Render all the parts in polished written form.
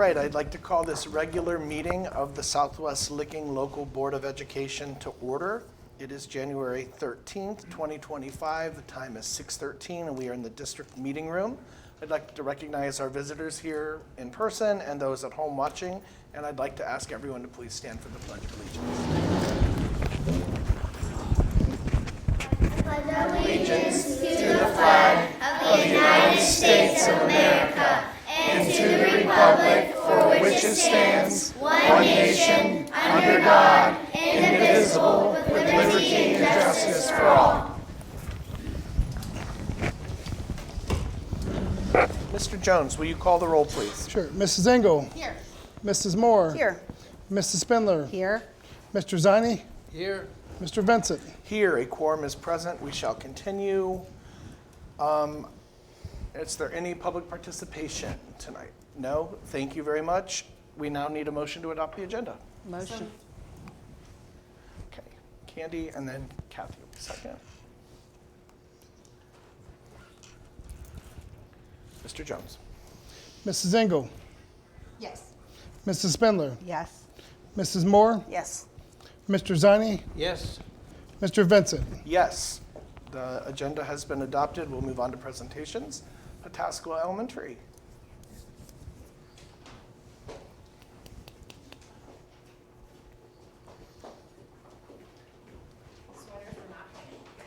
Right, I'd like to call this regular meeting of the Southwest Licking Local Board of Education to order. It is January 13th, 2025. The time is 6:13 and we are in the district meeting room. I'd like to recognize our visitors here in person and those at home watching, and I'd like to ask everyone to please stand for the Pledge of Allegiance. To the flag of the United States of America and to the republic for which it stands, one nation, under God, indivisible, with liberty and justice for all. Mr. Jones, will you call the roll, please? Sure. Mrs. Engel. Here. Mrs. Moore. Here. Mrs. Spindler. Here. Mr. Zani. Here. Mr. Vincent. Here, a quorum is present. We shall continue. Is there any public participation tonight? No? Thank you very much. We now need a motion to adopt the agenda. Motion. Okay. Candy and then Kathy. Second. Mr. Jones. Mrs. Engel. Yes. Mrs. Spindler. Yes. Mrs. Moore. Yes. Mr. Zani. Yes. Mr. Vincent. Yes. The agenda has been adopted. We'll move on to presentations. Pataskala Elementary.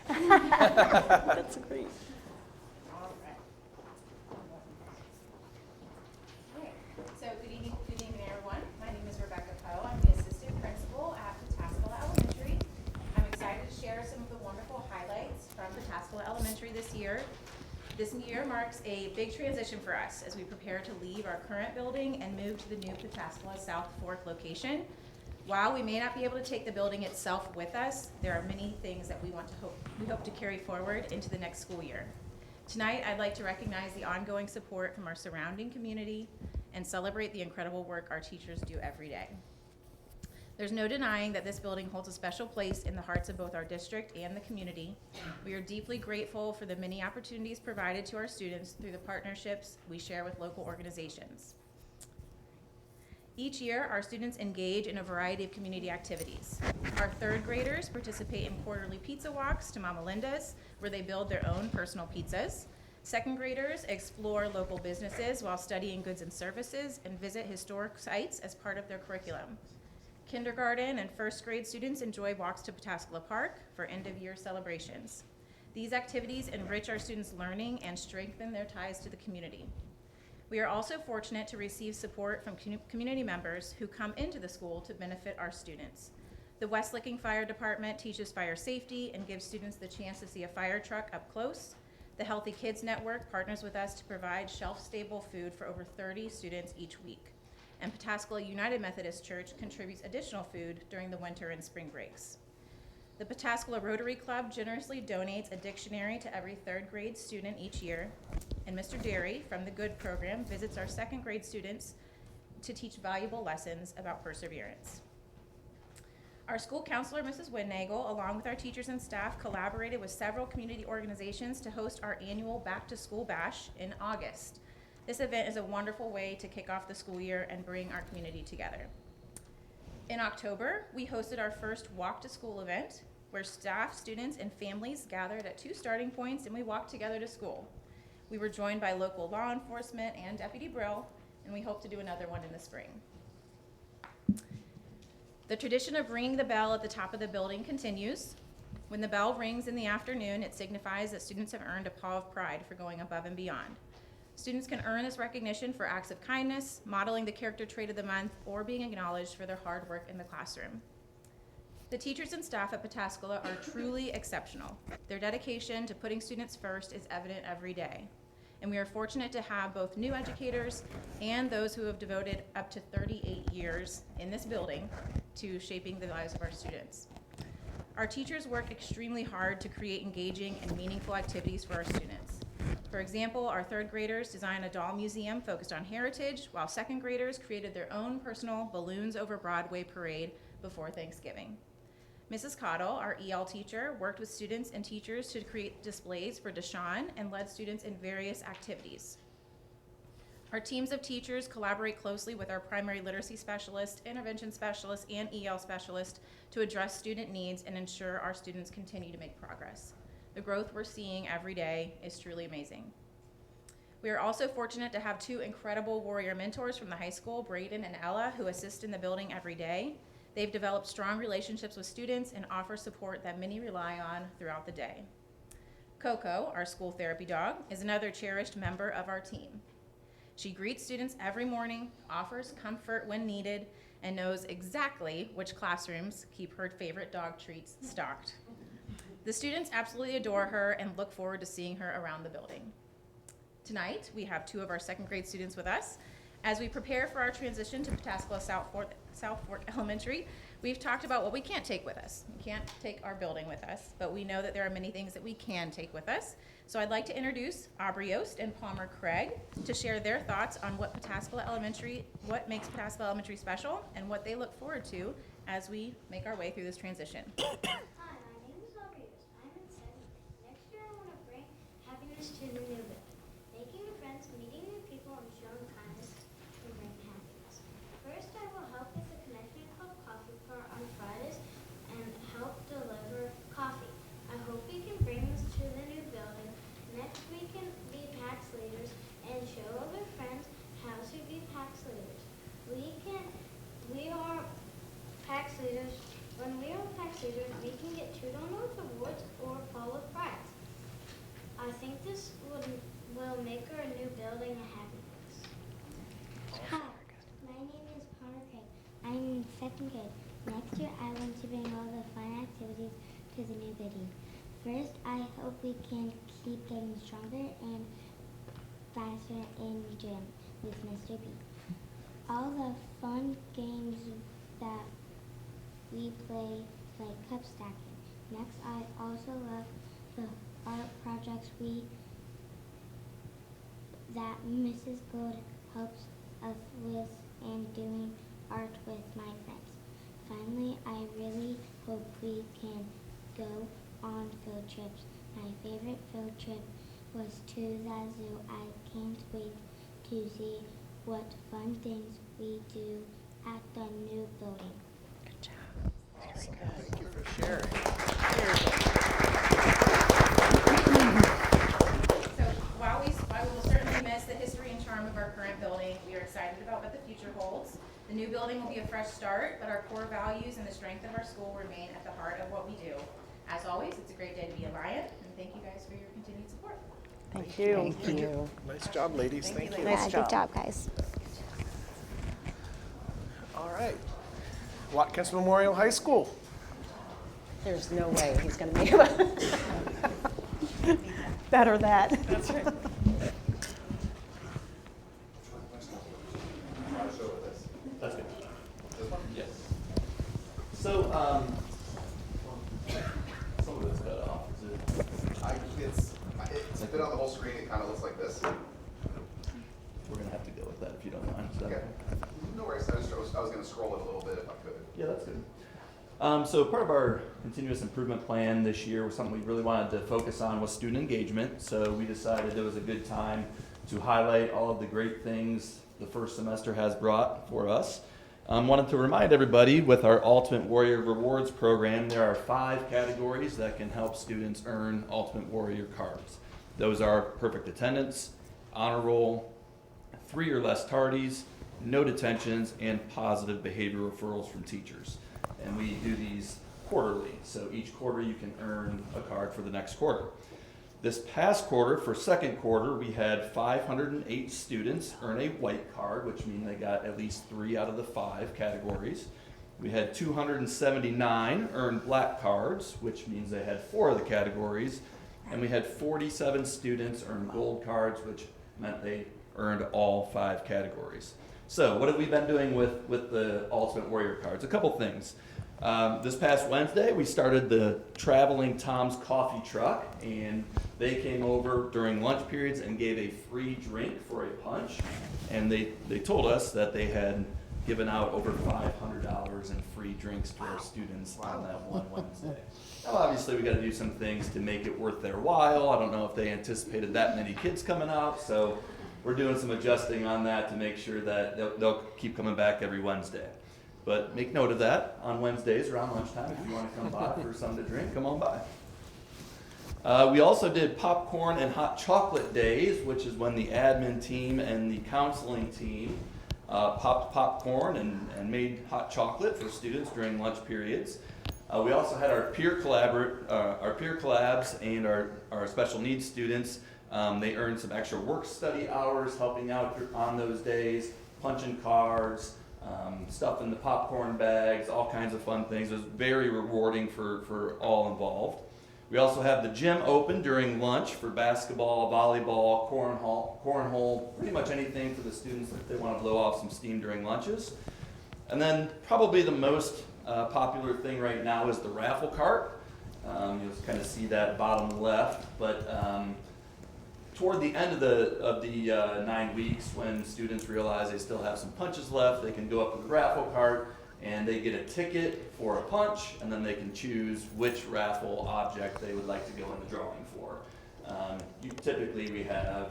That's great. So good evening, everyone. My name is Rebecca Poe. I'm the assistant principal at Pataskala Elementary. I'm excited to share some of the wonderful highlights from Pataskala Elementary this year. This year marks a big transition for us as we prepare to leave our current building and move to the new Pataskala South 4th location. While we may not be able to take the building itself with us, there are many things that we hope to carry forward into the next school year. Tonight, I'd like to recognize the ongoing support from our surrounding community and celebrate the incredible work our teachers do every day. There's no denying that this building holds a special place in the hearts of both our district and the community. We are deeply grateful for the many opportunities provided to our students through the partnerships we share with local organizations. Each year, our students engage in a variety of community activities. Our third graders participate in quarterly pizza walks to Mama Linda's, where they build their own personal pizzas. Second graders explore local businesses while studying goods and services and visit historic sites as part of their curriculum. Kindergarten and first grade students enjoy walks to Pataskala Park for end-of-year celebrations. These activities enrich our students' learning and strengthen their ties to the community. We are also fortunate to receive support from community members who come into the school to benefit our students. The West Licking Fire Department teaches fire safety and gives students the chance to see a fire truck up close. The Healthy Kids Network partners with us to provide shelf-stable food for over 30 students each week. And Pataskala United Methodist Church contributes additional food during the winter and spring breaks. The Pataskala Rotary Club generously donates a dictionary to every third grade student each year. And Mr. Derry from the Good program visits our second grade students to teach valuable lessons about perseverance. Our school counselor, Mrs. Winnagel, along with our teachers and staff, collaborated with several community organizations to host our annual Back to School Bash in August. This event is a wonderful way to kick off the school year and bring our community together. In October, we hosted our first Walk to School event, where staff, students, and families gathered at 2 starting points and we walked together to school. We were joined by local law enforcement and Deputy Brill, and we hope to do another one in the spring. The tradition of ringing the bell at the top of the building continues. When the bell rings in the afternoon, it signifies that students have earned a paw of pride for going above and beyond. Students can earn this recognition for acts of kindness, modeling the character trait of the month, or being acknowledged for their hard work in the classroom. The teachers and staff at Pataskala are truly exceptional. Their dedication to putting students first is evident every day. And we are fortunate to have both new educators and those who have devoted up to 38 years in this building to shaping the lives of our students. Our teachers work extremely hard to create engaging and meaningful activities for our students. For example, our third graders designed a doll museum focused on heritage, while second graders created their own personal Balloons Over Broadway parade before Thanksgiving. Mrs. Cottle, our EL teacher, worked with students and teachers to create displays for Deshaun and led students in various activities. Our teams of teachers collaborate closely with our primary literacy specialist, intervention specialist, and EL specialist to address student needs and ensure our students continue to make progress. The growth we're seeing every day is truly amazing. We are also fortunate to have two incredible warrior mentors from the high school, Braden and Ella, who assist in the building every day. They've developed strong relationships with students and offer support that many rely on throughout the day. Coco, our school therapy dog, is another cherished member of our team. She greets students every morning, offers comfort when needed, and knows exactly which classrooms keep her favorite dog treats stocked. The students absolutely adore her and look forward to seeing her around the building. Tonight, we have two of our second grade students with us. As we prepare for our transition to Pataskala South Fork Elementary, we've talked about what we can't take with us. We can't take our building with us, but we know that there are many things that we can take with us. So I'd like to introduce Aubrey Yost and Palmer Craig to share their thoughts on what makes Pataskala Elementary special and what they look forward to as we make our way through this transition. Hi, my name is Aubrey. I'm in 7th. Next year I want to bring happiness to the new building. Making new friends, meeting new people, and showing kindness can bring happiness. First, I will help with the Connection Club coffee car on Fridays and help deliver coffee. I hope we can bring this to the new building. Next, we can be PAX leaders and show other friends how to be PAX leaders. We are PAX leaders. When we are PAX leaders, we can get $2 awards or Fall of Prize. I think this will make our new building a happy place. Hi, my name is Palmer Craig. I'm in 2nd grade. Next year, I want to bring all the fun activities to the new building. First, I hope we can keep getting stronger and faster in the gym with Mr. B. All the fun games that we play, like cup stacking. Next, I also love the art projects that Mrs. Gold helps us with and doing art with my friends. Finally, I really hope we can go on field trips. My favorite field trip was to the zoo. I can't wait to see what fun things we do at the new building. Thank you for sharing. So while we will certainly miss the history and charm of our current building, we are excited about what the future holds. The new building will be a fresh start, but our core values and the strength of our school remain at the heart of what we do. As always, it's a great day to be a Lion, and thank you guys for your continued support. Thank you. Thank you. Nice job, ladies. Thank you. Nice job. Good job, guys. All right. Watkins Memorial High School. There's no way he's going to be able to better that. That's right. That's good. This one? Yes. So, some of it's cut off. Is it? It's a bit on the whole screen. It kind of looks like this. We're gonna have to go with that if you don't mind. Is that Okay. No worries. I was going to scroll it a little bit if I could. Yeah, that's good. So part of our continuous improvement plan this year was something we really wanted to focus on was student engagement. So we decided it was a good time to highlight all of the great things the first semester has brought for us. Wanted to remind everybody with our Ultimate Warrior Rewards program, there are 5 categories that can help students earn Ultimate Warrior cards. Those are perfect attendance, honor roll, 3 or less tardies, no detentions, and positive behavior referrals from teachers. And we do these quarterly, so each quarter you can earn a card for the next quarter. This past quarter, for second quarter, we had 508 students earn a white card, which means they got at least 3 out of the 5 categories. We had 279 earn black cards, which means they had 4 of the categories. And we had 47 students earn gold cards, which meant they earned all 5 categories. So what have we been doing with the Ultimate Warrior cards? A couple things. This past Wednesday, we started the Traveling Tom's Coffee Truck, and they came over during lunch periods and gave a free drink for a punch. And they told us that they had given out over $500 in free drinks to our students on that one Wednesday. Now, obviously, we got to do some things to make it worth their while. I don't know if they anticipated that many kids coming out, so we're doing some adjusting on that to make sure that they'll keep coming back every Wednesday. But make note of that on Wednesdays around lunchtime. If you want to come by for something to drink, come on by. We also did popcorn and hot chocolate days, which is when the admin team and the counseling team popped popcorn and made hot chocolate for students during lunch periods. We also had our peer collabs and our special needs students. They earned some extra work study hours helping out on those days, punching cards, stuff in the popcorn bags, all kinds of fun things. It was very rewarding for all involved. We also have the gym open during lunch for basketball, volleyball, cornhole, pretty much anything for the students if they want to blow off some steam during lunches. And then probably the most popular thing right now is the raffle cart. You'll kind of see that bottom left, but toward the end of the 9 weeks, when students realize they still have some punches left, they can go up to the raffle cart and they get a ticket for a punch, and then they can choose which raffle object they would like to go in the drawing for. Typically we have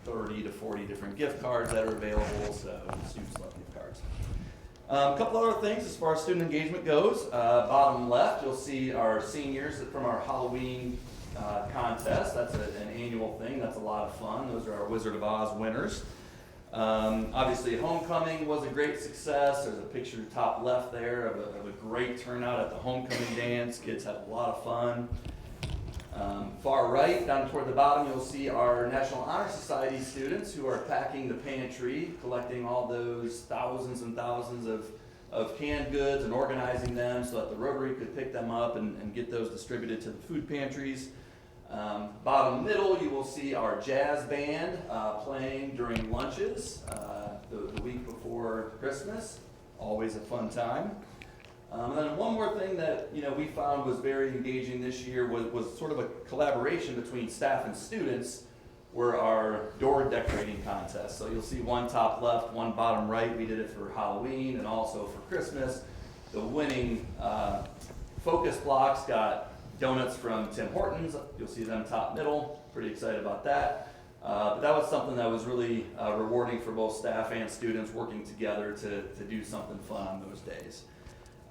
30 to 40 different gift cards that are available, so students love gift cards. A couple other things as far as student engagement goes. Bottom left, you'll see our seniors from our Halloween contest. That's an annual thing. That's a lot of fun. Those are our Wizard of Oz winners. Obviously, homecoming was a great success. There's a picture top left there of a great turnout at the homecoming dance. Kids had a lot of fun. Far right, down toward the bottom, you'll see our National Honor Society students who are packing the pantry, collecting all those thousands and thousands of canned goods and organizing them so that the Rotary could pick them up and get those distributed to the food pantries. Bottom middle, you will see our jazz band playing during lunches the week before Christmas. Always a fun time. And then one more thing that we found was very engaging this year was sort of a collaboration between staff and students were our door decorating contest. So you'll see one top left, one bottom right. We did it for Halloween and also for Christmas. The winning focus blocks got donuts from Tim Hortons. You'll see them top middle. Pretty excited about that. But that was something that was really rewarding for both staff and students working together to do something fun on those days.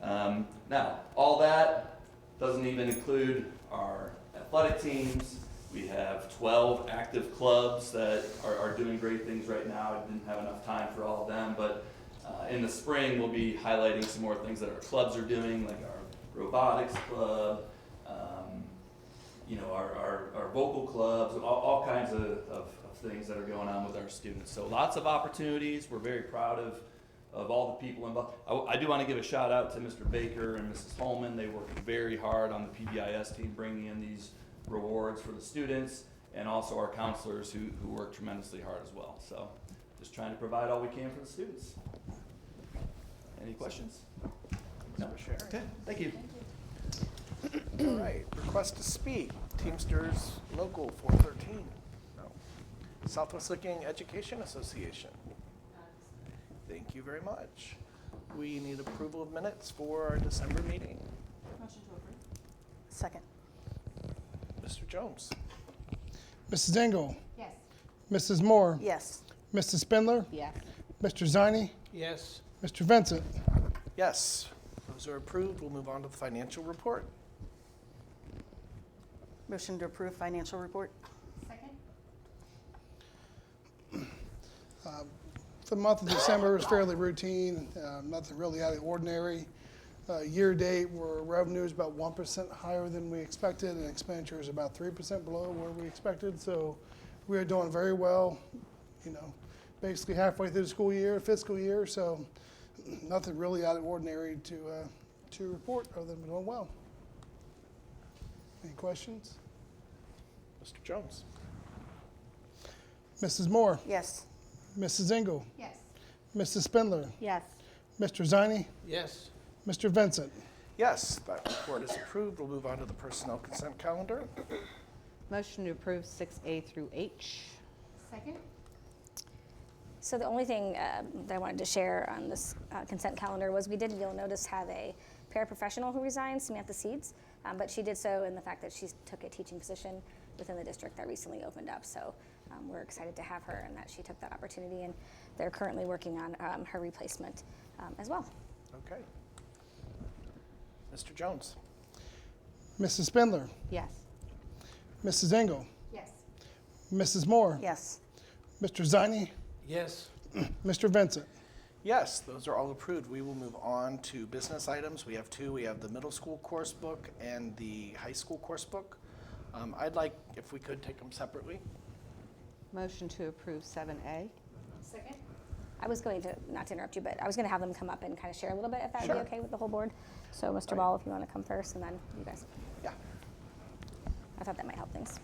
Now, all that doesn't even include our athletic teams. We have 12 active clubs that are doing great things right now. I didn't have enough time for all of them, but in the spring we'll be highlighting some more things that our clubs are doing, like our robotics club, our vocal clubs, all kinds of things that are going on with our students. So lots of opportunities. We're very proud of all the people involved. I do want to give a shout out to Mr. Baker and Mrs. Holman. They worked very hard on the PBIS team bringing in these rewards for the students, and also our counselors who work tremendously hard as well. So just trying to provide all we can for the students. Any questions? No. Okay, thank you. All right, request to speak, Teamsters Local 413. No. Southwest Licking Education Association. Thank you very much. We need approval of minutes for our December meeting. Motion to approve. Second. Mr. Jones. Mrs. Engel, Yes. Mrs. Moore, Yes. Mrs. Spindler, Yes. Mr. Zani, Yes. Mr. Vincent. Yes, those are approved. We'll move on to the financial report. Motion to approve financial report. Second? The month of December was fairly routine, nothing really out of the ordinary. Year to date, our revenue is about 1% higher than we expected, and expenditure is about 3% below where we expected. So we are doing very well, basically halfway through the fiscal year. So nothing really out of the ordinary to report other than we're doing well. Any questions? Mr. Jones. Mrs. Moore, Yes. Mrs. Engel, Yes. Mrs. Spindler, Yes. Mr. Zani, Yes. Mr. Vincent. Yes, that report is approved. We'll move on to the personnel consent calendar. Motion to approve 6A through H. Second? So the only thing that I wanted to share on this consent calendar was you'll notice, have a paraprofessional who resigned, Samantha Seeds, but she did so in the fact that she took a teaching position within the district that recently opened up. So we're excited to have her and that she took that opportunity, and they're currently working on her replacement as well. Okay. Mr. Jones? Mrs. Spindler, Yes. Mrs. Engel, Yes. Mrs. Moore, Yes. Mr. Ziny, Yes. Mr. Vincent. Yes, those are all approved. We will move on to business items. We have two. We have the middle school course book and the high school course book. I'd like, if we could, take them separately. Motion to approve 7A. Second? I was going to, not to interrupt you, but I was going to have them come up and kind of share a little bit, if that would be Sure. okay with the whole board. So, Mr. Right. Ball, if you want to come first, and then you guys. Yeah. I thought that might help things.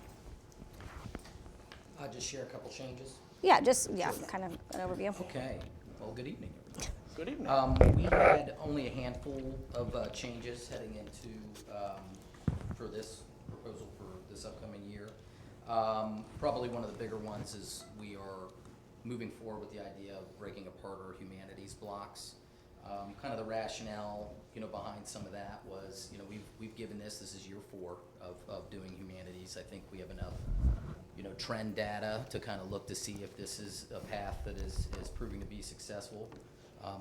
Just share a couple changes. Yeah, just, kind of an overview. Okay. Well, good evening, everyone. Good evening. We had only a handful of changes heading into, for this proposal for this upcoming year. Probably one of the bigger ones is we are moving forward with the idea of breaking apart our humanities blocks. Kind of the rationale, behind some of that was, we've given this is year 4 of doing humanities. I think we have enough, trend data to kind of look to see if this is a path that is proving to be successful.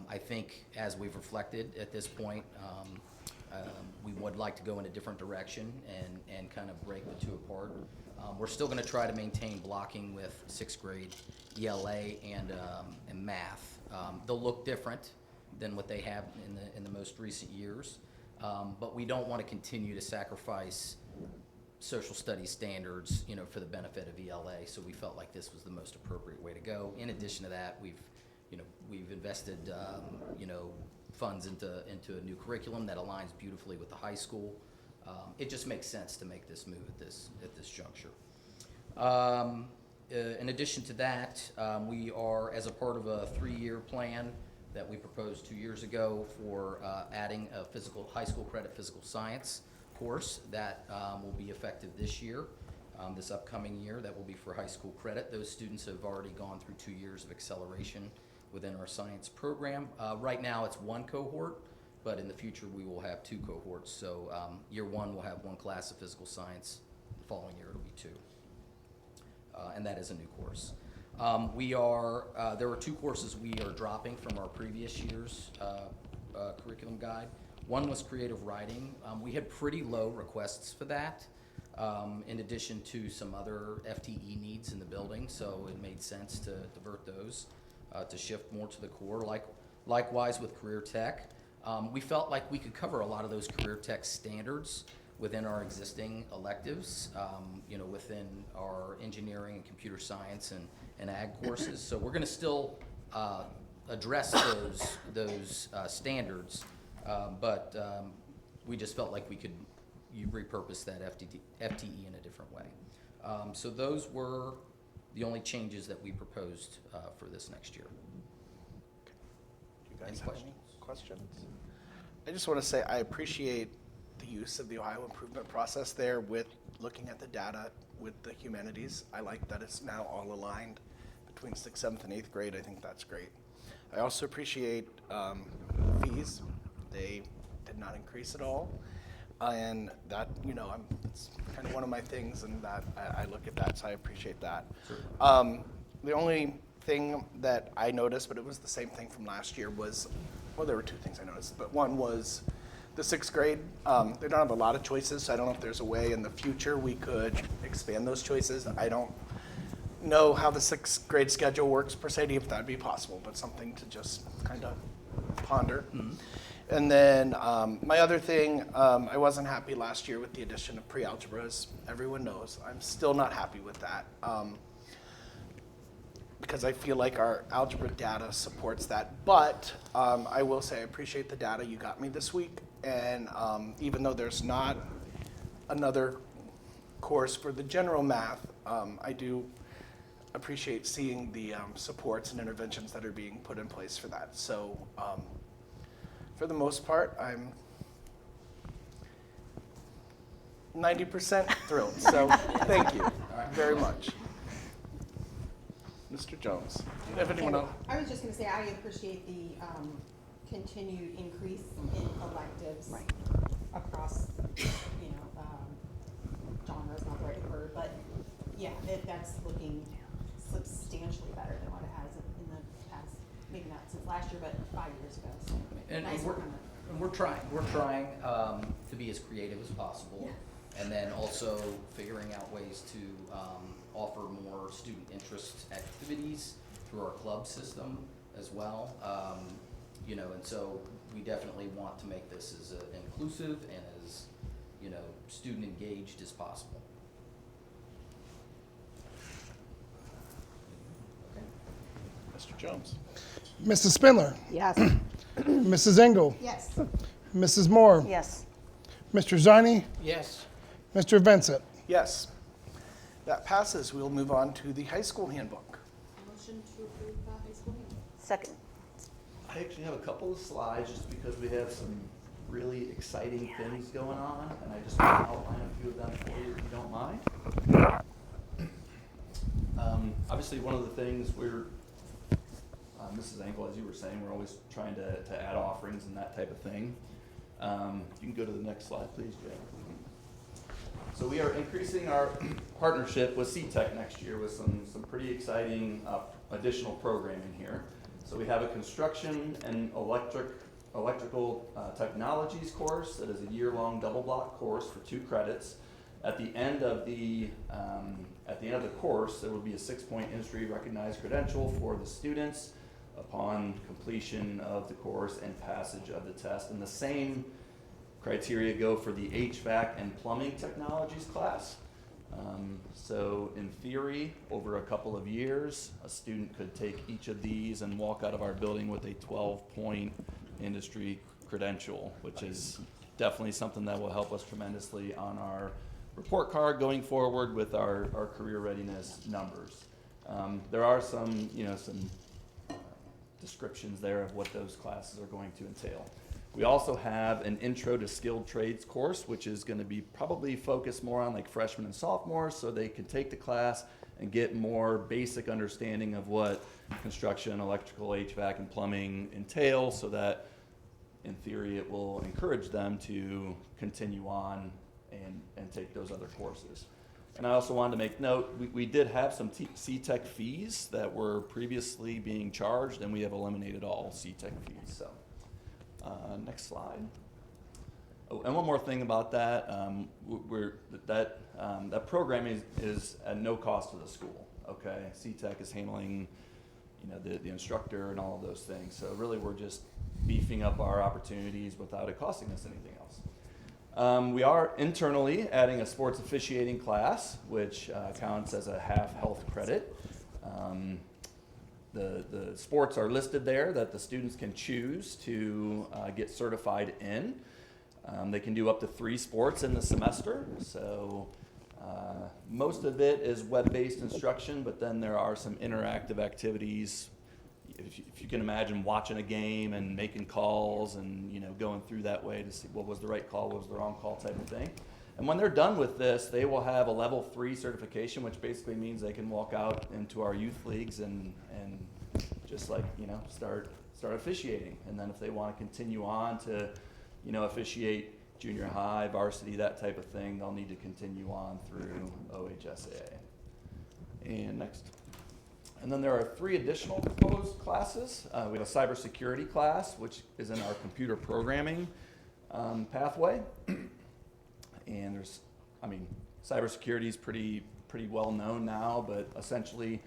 I think as we've reflected at this point, we would like to go in a different direction and kind of break the two apart. We're still going to try to maintain blocking with 6th grade ELA and math. They'll look different than what they have in the most recent years, but we don't want to continue to sacrifice social studies standards, for the benefit of ELA. So we felt like this was the most appropriate way to go. In addition to that, we've invested, funds into a new curriculum that aligns beautifully with the high school. It just makes sense to make this move at this juncture. In addition to that, we are, as a part of a 3-year plan that we proposed 2 years ago for adding a high school credit physical science course that will be effective this year, this upcoming year. That will be for high school credit. Those students have already gone through 2 years of acceleration within our science program. Right now it's 1 cohort, but in the future we will have 2 cohorts. So year 1 will have 1 class of physical science. The following year it'll be 2. And that is a new course. There were 2 courses we are dropping from our previous year's curriculum guide. One was creative writing. We had pretty low requests for that, in addition to some other FTE needs in the building, so it made sense to divert those, to shift more to the core. Likewise with career tech. We felt like we could cover a lot of those career tech standards within our existing electives, within our engineering and computer science and ag courses. So we're going to still address those standards, but we just felt like we could repurpose that FTE in a different way. So those were the only changes that we proposed for this next year. Do you guys Any have questions? any questions? I just want to say I appreciate the use of the Ohio improvement process there with looking at the data with the humanities. I like that it's now all aligned between 6th, 7th, and 8th grade. I think that's great. I also appreciate fees. They did not increase at all. And that, it's kind of one of my things, and that I look at that, so I appreciate that. The only thing that I noticed, but it was the same thing from last year, was, well, there were 2 things I noticed, but one was the 6th grade. They don't have a lot of choices, so I don't know if there's a way in the future we could expand those choices. I don't know how the 6th grade schedule works per se, if that'd be possible, but something to just kind of ponder. Mm-hmm. And then my other thing, I wasn't happy last year with the addition of pre-algebra, as everyone knows. I'm still not happy with that, because I feel like our algebra data supports that. But I will say I appreciate the data you got me this week. And even though there's not another course for the general math, I do appreciate seeing the supports and interventions that are being put in place for that. So for the most part, I'm 90% thrilled. So thank you very much. Mr. Jones, do you have anyone else? I was just going to say I appreciate the continued increase in electives across, genres, not the right word, but yeah, that's looking substantially better than what it has in the past, maybe not since last year, but 5 years ago, so And nice we're, work on that. and we're trying to be as creative as possible. And then also figuring out ways to offer more student interest activities through our club system as well. You know, and so we definitely want to make this as inclusive and as, you know, student engaged as possible. Mr. Jones? Mrs. Spindler, Yes. Mrs. Engel, Yes. Mrs. Moore, Yes. Mr. Zani, Yes. Mr. Vincent. Yes. That passes. We'll move on to the high school handbook. Motion to approve the high school handbook. Second. I actually have a couple of slides just because we have some really exciting things going on, and I just want to outline a few of them for you if you don't mind. Obviously, one of the things we're, Mrs. Engel, as you were saying, we're always trying to add offerings and that type of thing. You can go to the next slide, please, Jay. So we are increasing our partnership with CTEC next year with some pretty exciting additional programming here. So we have a construction and electrical technologies course that is a year-long double block course for 2 credits. At the end of the course, there will be a 6-point industry recognized credential for the students upon completion of the course and passage of the test. And the same criteria go for the HVAC and plumbing technologies class. So in theory, over a couple of years, a student could take each of these and walk out of our building with a 12-point industry credential, which is definitely something that will help us tremendously on our report card going forward with our career readiness numbers. There are some descriptions there of what those classes are going to entail. We also have an intro to skilled trades course, which is going to be probably focused more on like freshmen and sophomores, so they can take the class and get more basic understanding of what construction, electrical, HVAC, and plumbing entail, so that in theory it will encourage them to continue on and take those other courses. And I also wanted to make note, we did have some CTEC fees that were previously being charged, and we have eliminated all CTEC fees. So, next slide. Oh, and one more thing about that, that program is at no cost to the school. Okay, CTEC is handling, the instructor and all of those things. So really, we're just beefing up our opportunities without it costing us anything else. We are internally adding a sports officiating class, which counts as a half health credit. The sports are listed there that the students can choose to get certified in. They can do up to 3 sports in the semester. So most of it is web-based instruction, but then there are some interactive activities. If you can imagine watching a game and making calls and going through that way to see what was the right call, what was the wrong call type of thing. And when they're done with this, they will have a level 3 certification, which basically means they can walk out into our youth leagues and just like start officiating. And then if they want to continue on to officiate junior high, varsity, that type of thing, they'll need to continue on through OHSAA. And next. And then there are 3 additional proposed classes. We have a cybersecurity class, which is in our computer programming pathway. And cybersecurity is pretty well known now, but essentially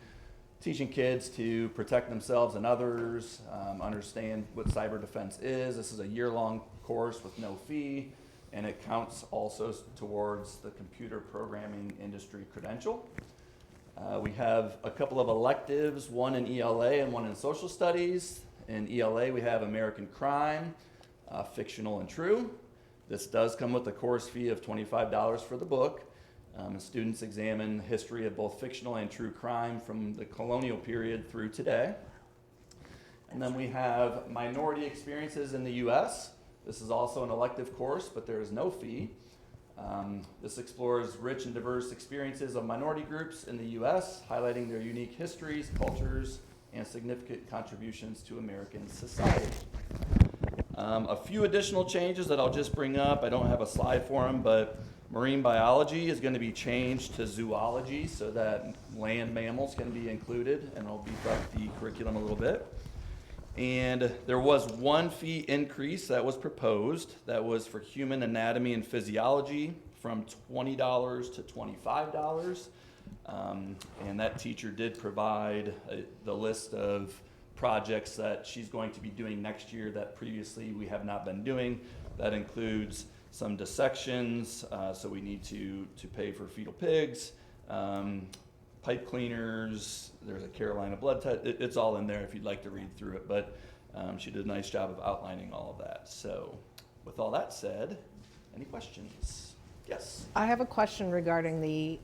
teaching kids to protect themselves and others, understand what cyber defense is. This is a year-long course with no fee, and it counts also towards the computer programming industry credential. We have a couple of electives, one in ELA and one in social studies. In ELA, we have American Crime, Fictional and True. This does come with a course fee of $25 for the book. And students examine the history of both fictional and true crime from the colonial period through today. And then we have Minority Experiences in the U.S. This is also an elective course, but there is no fee. This explores rich and diverse experiences of minority groups in the U.S., highlighting their unique histories, cultures, and significant contributions to American society. A few additional changes that I'll just bring up. I don't have a slide for them, but Marine biology is going to be changed to zoology so that land mammals can be included, and it'll beef up the curriculum a little bit. And there was one fee increase that was proposed that was for human anatomy and physiology from $20 to $25. And that teacher did provide the list of projects that she's going to be doing next year that previously we have not been doing. That includes some dissections, so we need to pay for fetal pigs, pipe cleaners, there's a Carolina blood test, it's all in there if you'd like to read through it, but she did a nice job of outlining all of that. So with all that said, any questions? Yes? I have a question regarding the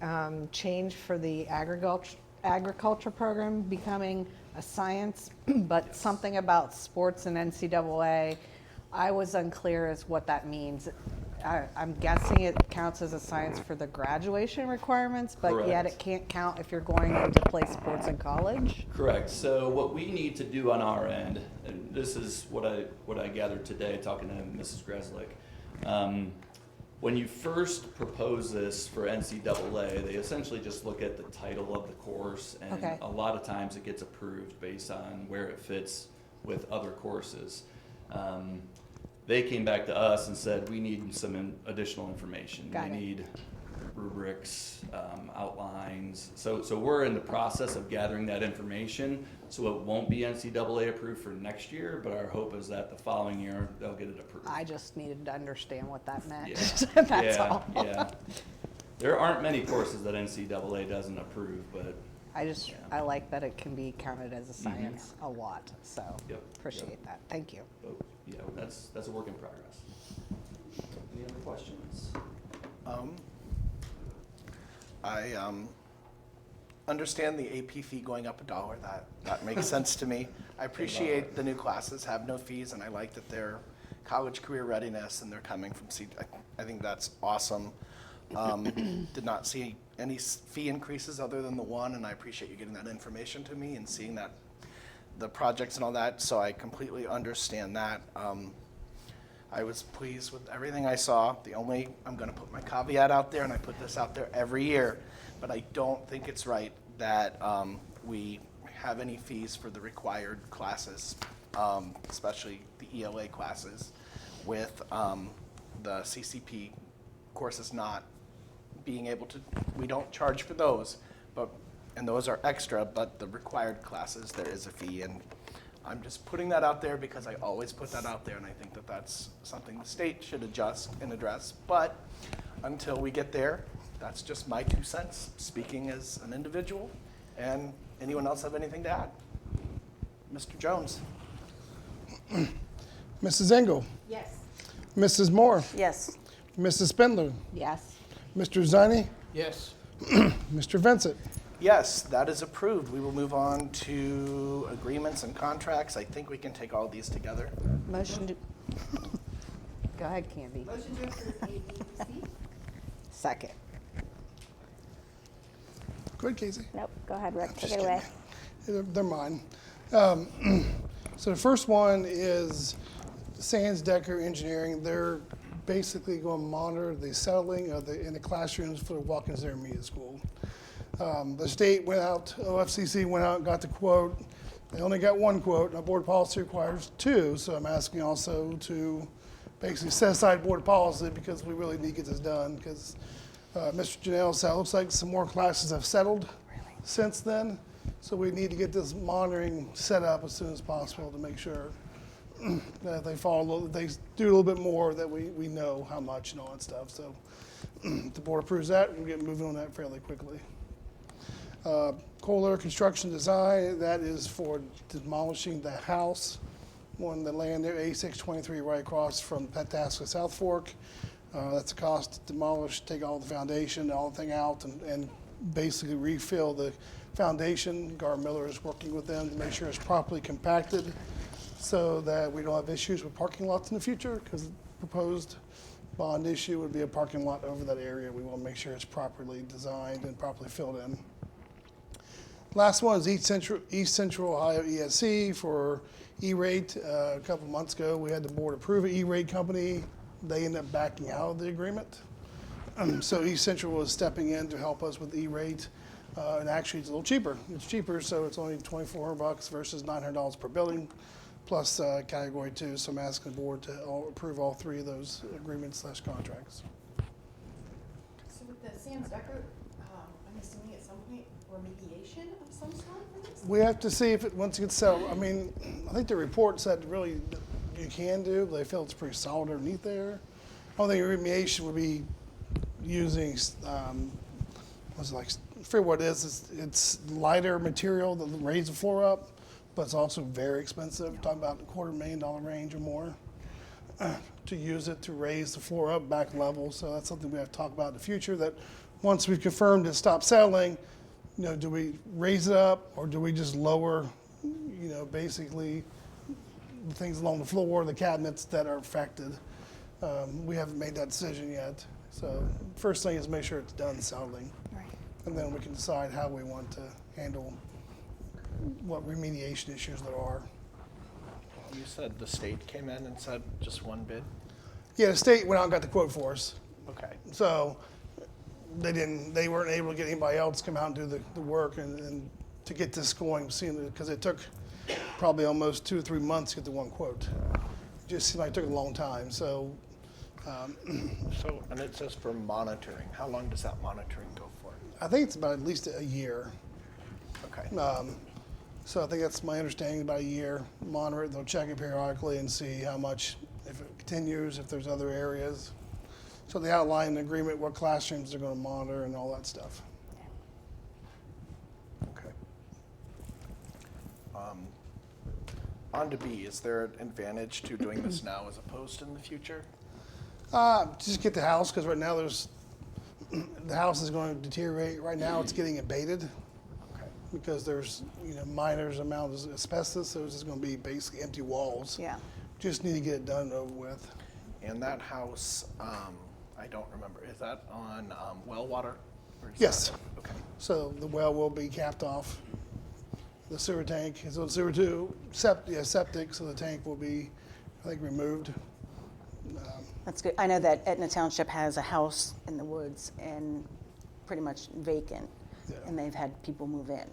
change for the agriculture program becoming a science, but something about sports and NCAA. I was unclear as what that means. I'm guessing it counts as a science for the graduation requirements, but yet Correct. it can't count if you're going to play sports in college? Correct. So what we need to do on our end, and this is what I gathered today talking to Mrs. Greslick. When you first propose this for NCAA, they essentially just look at the title of the course, and Okay. a lot of times it gets approved based on where it fits with other courses. They came back to us and said, we need some additional information. Got We it. need rubrics, outlines. So we're in the process of gathering that information, so it won't be NCAA approved for next year, but our hope is that the following year they'll get it approved. I just needed to understand what that meant. Yeah. That's Yeah, all. Yeah. There aren't many courses that NCAA doesn't approve, but I like that it can be counted as a science a lot, so Yep, appreciate yep. that. Thank you. but, yeah, that's a work in progress. Any other questions? I understand the AP fee going up $1. That makes sense to me. I appreciate the new classes have no fees, and I like that they're college career readiness and they're coming from I think that's awesome. Did not see any fee increases other than the one, and I appreciate you getting that information to me and seeing that the projects and all that, so I completely understand that. I was pleased with everything I saw. I'm gonna put my caveat out there, and I put this out there every year, but I don't think it's right that we have any fees for the required classes, especially the ELA classes, with the CCP courses not being able to, we don't charge for those, and those are extra, but the required classes, there is a fee, and I'm just putting that out there because I always put that out there, and I think that that's something the state should adjust and address. But until we get there, that's just my 2 cents, speaking as an individual. And anyone else have anything to add? Mr. Jones? Mrs. Engel, Yes. Mrs. Moore, Yes. Mrs. Spindler, Yes. Mr. Zani, Yes. Mr. Vincent. Yes, that is approved. We will move on to agreements and contracts. I think we can take all these together. Motion to, go ahead, Candy. Motion to approve A, B, and C. Second. Go ahead, Casey. Nope, go ahead, Rick, take Just it away. kidding. They're mine. So the first one is Sands Decker Engineering. They're basically going to monitor the settling in the classrooms for the walk-ins intermediate school. The state went out, OFCC went out and got the quote. They only got 1 quote, and our board policy requires 2, so I'm asking also to basically set aside board policy because we really need to get this done, because Mr. Janelle said it looks like some more classes have settled since then, so we need to get this monitoring set up as soon as possible to make sure that if they follow, they do a little bit more, that we know how much and all that stuff. So if the board approves that, we'll get moving on that fairly quickly. Kohler Construction Design, that is for demolishing the house on the land there, A623, right across from Petaska South Fork. That's the cost to demolish, take all the foundation, all the thing out, and basically refill the foundation. Gar Miller is working with them to make sure it's properly compacted so that we don't have issues with parking lots in the future, because the proposed bond issue would be a parking lot over that area. We want to make sure it's properly designed and properly filled in. Last one is East Central Ohio ESC for E-rate. A couple months ago, we had the board approve an E-rate company. They ended up backing out of the agreement. So East Central was stepping in to help us with E-rate. And actually, it's a little cheaper. It's cheaper, so it's only $2,400 versus $900 per building, plus Category 2. So I'm asking the board to approve all three of those agreements/contracts. So with the Sam's Decker, I'm assuming at some point remediation of some sort for this? We have to see if it, once it gets settled, I mean, I think the report said really you can do, but they feel it's pretty solid underneath there. Only thing remediation would be using, what's it like, I forget what it is, it's lighter material that raise the floor up, but it's also very expensive, talking about $250,000 range or more, to use it to raise the floor up back level. So that's something we have to talk about in the future, that once we've confirmed it stopped settling, you know, do we raise it up or do we just lower, you know, basically the things along the floor, the cabinets that are affected. We haven't made that decision yet. So first thing is make sure it's done settling. Right. And then we can decide how we want to handle what remediation issues there are. You said the state came in and said just one bid? Yeah, the state went out and got the quote for us. Okay. So they weren't able to get anybody else to come out and do the work and to get this going, because it took probably almost 2 or 3 months to get the one quote. It just seemed like it took a long time. So, So, and it says for monitoring. How long does that monitoring go for? I think it's about at least a year. Okay. So I think that's my understanding, about a year. Monitor it, they'll check it periodically and see how much, if it continues, if there's other areas. So they outline an agreement, what classrooms they're going to monitor and all that stuff. Okay. On to B, is there an advantage to doing this now as opposed to in the future? Just get the house, because right now the house is going to deteriorate. Right now it's getting abated Okay. because there's, you know, minor amount of asbestos, so it's just going to be basically empty walls. Yeah. Just need to get it done and over with. And that house, I don't remember, is that on well water? Or is Yes. that- Okay. So the well will be capped off. The sewer tank is on sewer 2, septic, so the tank will be, I think, removed. That's good. I know that Etna Township has a house in the woods and pretty much vacant, Yeah. and they've had people move in.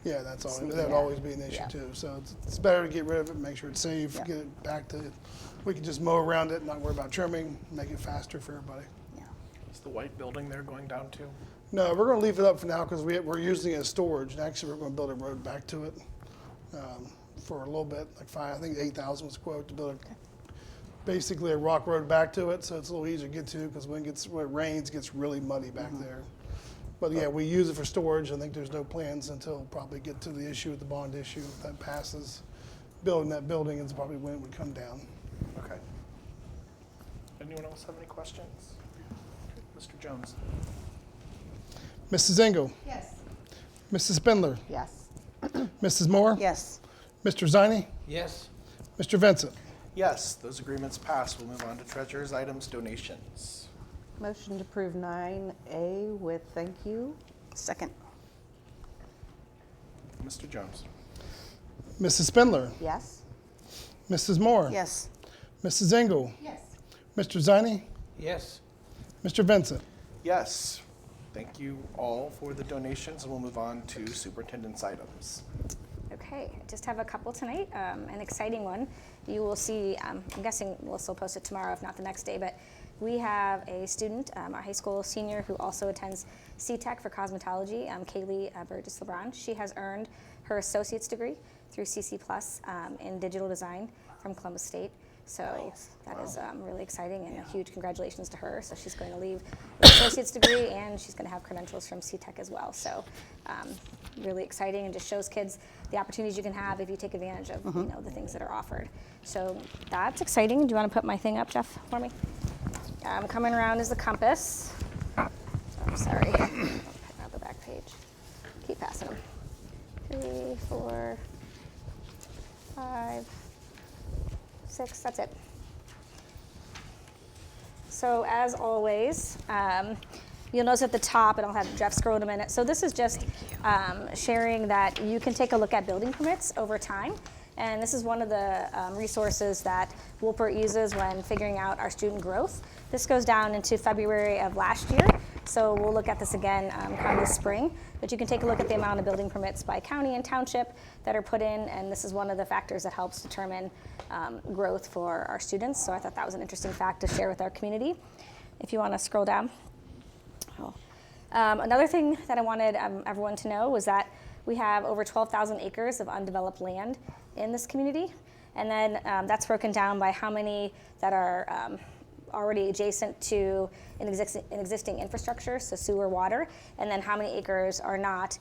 Yeah, that's all. Sneaking That'd out. always be an issue Yeah. too. So it's better to get rid of it, make sure it's safe, Yeah. get it back to, we can just mow around it, not worry about trimming, make it faster for everybody. Yeah. Is the white building there going down too? No, we're going to leave it up for now because we're using it as storage. And actually, we're going to build a road back to it for a little bit, like I think 8,000 was the quote to build basically a rock road back to it, so it's a little easier to get to because when it rains, it gets really muddy back there. But yeah, we use it for storage. I think there's no plans until probably get to the issue with the bond issue. If that passes, building that building is probably when it would come down. Okay. Anyone else have any questions? Mr. Jones? Mrs. Engel, Yes. Mrs. Spindler, Yes. Mrs. Moore, Yes. Mr. Ziny, Yes. Mr. Vincent. Yes, those agreements pass. We'll move on to treasurer's items, donations. Motion to approve 9A with thank you. Second. Mr. Jones? Mrs. Spindler, Yes. Mrs. Moore, Yes. Mrs. Engel, Yes. Mr. Ziny, Yes. Mr. Vincent. Yes. Thank you all for the donations, and we'll move on to superintendent's items. Okay, I just have a couple tonight. An exciting one. You will see, I'm guessing we'll still post it tomorrow, if not the next day, but we have a student, our high school senior, who also attends CTEC for cosmetology, Kaylee Burgess LeBron. She has earned her associate's degree through CC Plus in digital design from Columbus State. So that is really exciting, and a huge congratulations to her. So she's going to leave with an associate's degree, and she's going to have credentials from CTEC as well. So really exciting, and just shows kids the opportunities you can have if you take advantage of you know, the things that are offered. So that's exciting. Do you want to put my thing up, Jeff, for me? Coming around is the compass. Oh, I'm sorry. Out the back page. Keep passing them. 3, 4, 5, 6. That's it. So as always, you'll notice at the top, and I'll have Jeff scroll in a minute. So this is just sharing that you can take a look at building permits over time. And this is one of the resources that Woolpert uses when figuring out our student growth. This goes down into February of last year, so we'll look at this again come this spring. But you can take a look at the amount of building permits by county and township that are put in, and this is one of the factors that helps determine growth for our students. So I thought that was an interesting fact to share with our community. If you want to scroll down. Another thing that I wanted everyone to know was that we have over 12,000 acres of undeveloped land in this community. And then that's broken down by how many that are already adjacent to an existing infrastructure, so sewer, water, and then how many acres are not.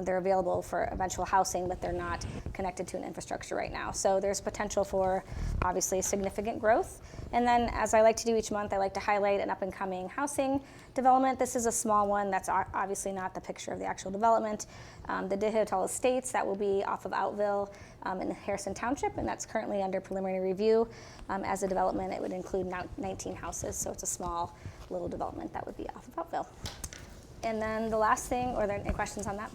They're available for eventual housing, but they're not connected to an infrastructure right now. So there's potential for obviously significant growth. And then, as I like to do each month, I like to highlight an up-and-coming housing development. This is a small one that's obviously not the picture of the actual development. The Digital Estates, that will be off of Outville in Harrison Township, and that's currently under preliminary review. As a development, it would include 19 houses, so it's a small little development that would be off of Outville. And then the last thing, are there any questions on that?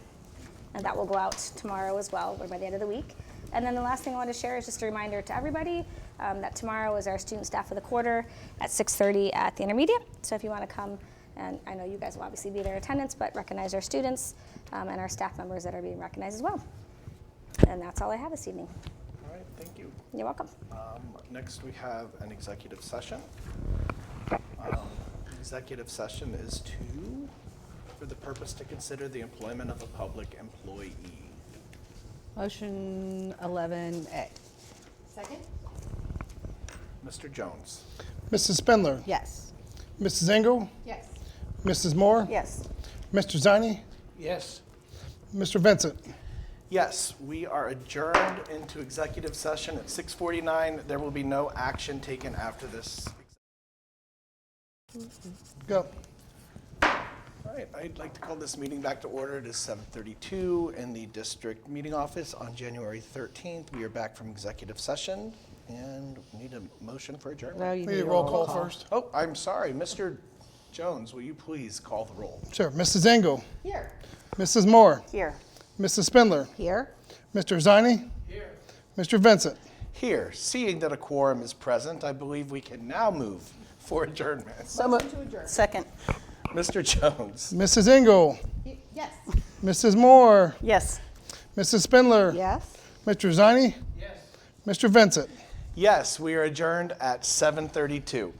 And that will go out tomorrow as well, or by the end of the week. And then the last thing I wanted to share is just a reminder to everybody that tomorrow is our student staff of the quarter at 6:30 at the intermediate. So if you want to come, and I know you guys will obviously be there in attendance, but recognize our students and our staff members that are being recognized as well. And that's all I have this evening. All right, thank you. You're welcome. Next, we have an executive session. Executive session is for the purpose to consider the employment of a public employee. Motion 11A. Second? Mr. Jones. Mrs. Spindler, Yes. Mrs. Engel, Yes. Mrs. Moore, Yes. Mr. Zani, Yes. Mr. Vincent. Yes, we are adjourned into executive session at 6:49. There will be no action taken after this. Go. All right, I'd like to call this meeting back to order. It is 7:32 in the district meeting office on January 13th. We are back from executive session and we need a motion for adjournment. No, you We need a roll call first. Oh, I'm sorry, Mr. Jones, will you please call the roll? Sure. Mrs. Engel, Here. Mrs. Moore, Here. Mrs. Spindler, Here. Mr. Zani, here. Mr. Vincent. Here, seeing that a quorum is present, I believe we can now move for adjournment. Second. Mr. Jones. Mrs. Engel, Yes. Mrs. Moore, Yes. Mrs. Spindler, Yes. Mr. Zani, yes. Mr. Vincent. Yes, we are adjourned at 7:32.